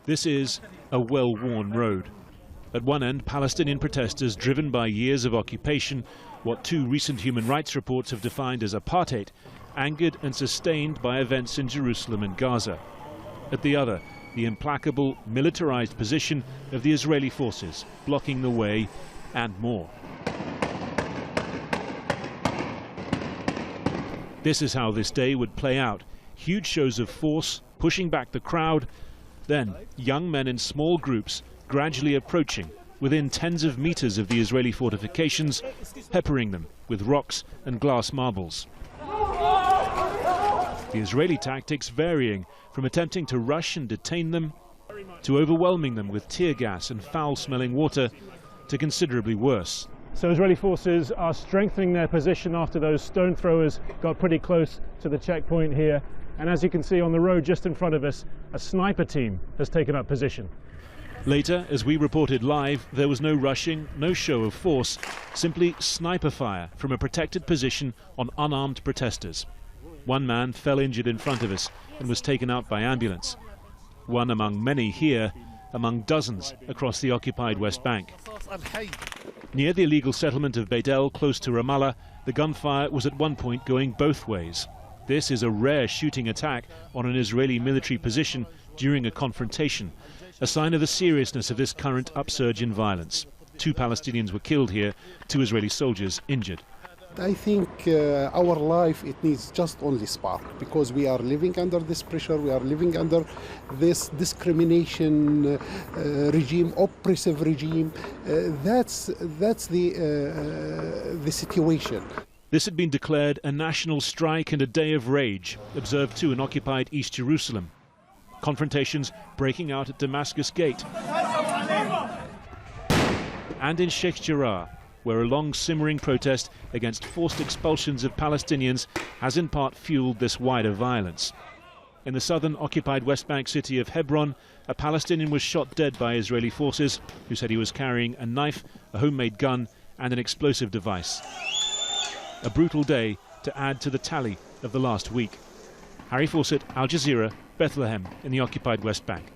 This is a well-worn road. At one end, Palestinian protesters driven by years of occupation, what two recent human rights reports have defined as apartheid, angered and sustained by events in Jerusalem and Gaza. At the other, the implacable, militarized position of the Israeli forces, blocking the way and more. This is how this day would play out. Huge shows of force, pushing back the crowd, then young men in small groups gradually approaching within tens of meters of the Israeli fortifications, peppering them with rocks and glass marbles. The Israeli tactics varying from attempting to rush and detain them, to overwhelming them with tear gas and foul-smelling water, to considerably worse. So Israeli forces are strengthening their position after those stone throwers got pretty close to the checkpoint here. And as you can see on the road just in front of us, a sniper team has taken up position. Later, as we reported live, there was no rushing, no show of force, simply sniper fire from a protected position on unarmed protesters. One man fell injured in front of us and was taken out by ambulance. One among many here, among dozens across the occupied West Bank. Near the illegal settlement of Beit El, close to Ramallah, the gunfire was at one point going both ways. This is a rare shooting attack on an Israeli military position during a confrontation, a sign of the seriousness of this current upsurge in violence. 2 Palestinians were killed here, 2 Israeli soldiers injured. I think our life, it needs just only spark, because we are living under this pressure, we are living under this discrimination regime, oppressive regime. That's the situation. This had been declared a national strike and a day of rage, observed too in occupied East Jerusalem. Confrontations breaking out at Damascus Gate and in Sheikh Jarrah, where a long simmering protest against forced expulsions of Palestinians has in part fueled this wider violence. In the southern occupied West Bank city of Hebron, a Palestinian was shot dead by Israeli forces who said he was carrying a knife, a homemade gun and an explosive device. A brutal day to add to the tally of the last week. Harry Fawcett, Al Jazeera, Bethlehem in the occupied West Bank.